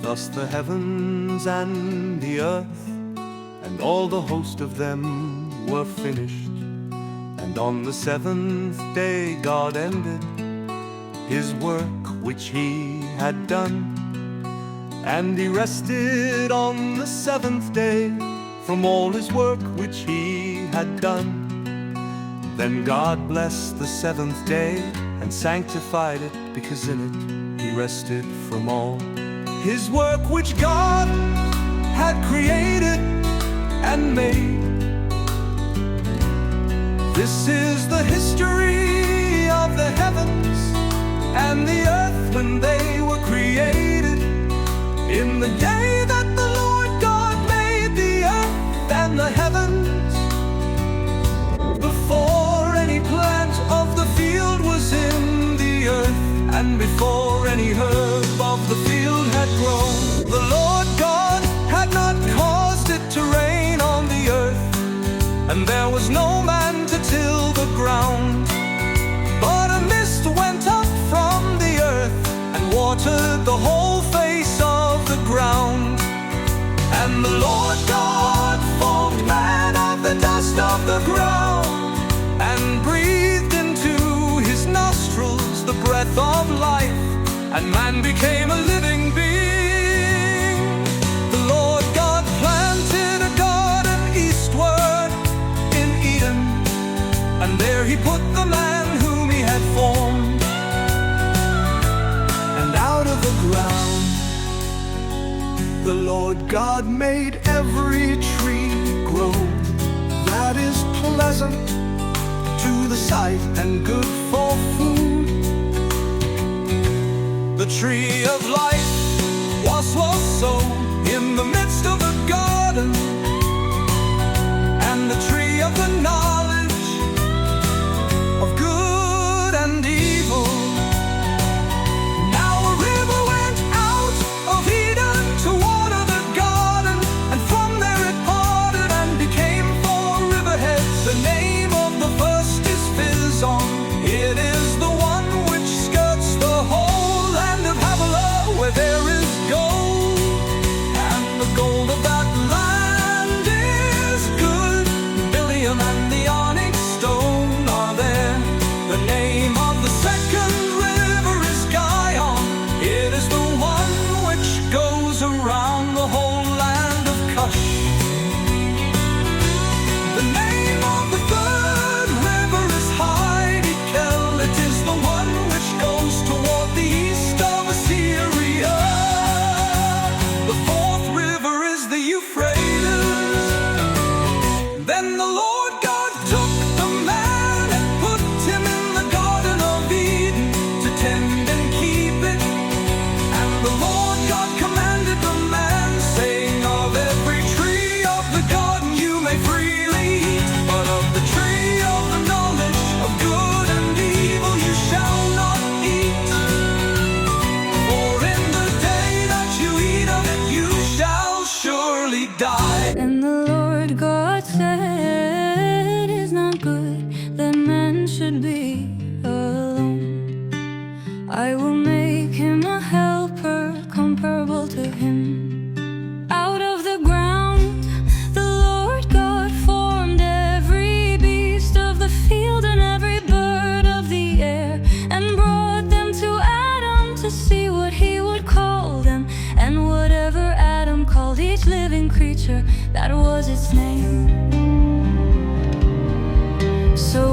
Thus the heavens and the earth and all the host of them were finished. And on the seventh day God ended his work which he had done. And he rested on the seventh day from all his work which he had done. Then God blessed the seventh day and sanctified it, because in it he rested from all his work which God had created and made. This is the history of the heavens and the earth when they were created, in the day that the Lord God made the earth and the heavens. Before any plant of the field was in the earth, and before any herb of the field had grown, the Lord God had not caused it to rain on the earth, and there was no man to till the ground. But a mist went up from the earth and watered the whole face of the ground. And the Lord God formed man of the dust of the ground, and breathed into his nostrils the breath of life, and man became a living being. The Lord God planted a garden eastward in Eden, and there he put the man whom he had formed. And out of the ground the Lord God made every tree grow that is pleasant to the sight and good for food. The tree of life was also in the midst of the garden, and the tree of the knowledge of good and evil. Now a river went out of Eden to water the garden, and from there it parted and became four riverheads. The name of the first is Pison. It is the one which skirts the whole land of Havilah, where there is gold, and the gold of that land is good. Billium and the onyx stone are there. The name of the second river is Gihon. It is the one which goes around the whole land of Cush. The name of the third river is Hiddekel. It is the one which goes toward the east of Assyria. The fourth river is the Euphrates. Then the Lord God took the man and put him in the Garden of Eden to tend and keep it. And the Lord God commanded the man, saying, of every tree of the garden you may freely eat, but of the tree of the knowledge of good and evil you shall not eat. For in the day that you eat of it you shall surely die. And the Lord God said, "It's not good that man should be alone. I will make him a helper comparable to him." Out of the ground the Lord God formed every beast of the field and every bird of the air, and brought them to Adam to see what he would call them. And whatever Adam called each living creature, that was its name. So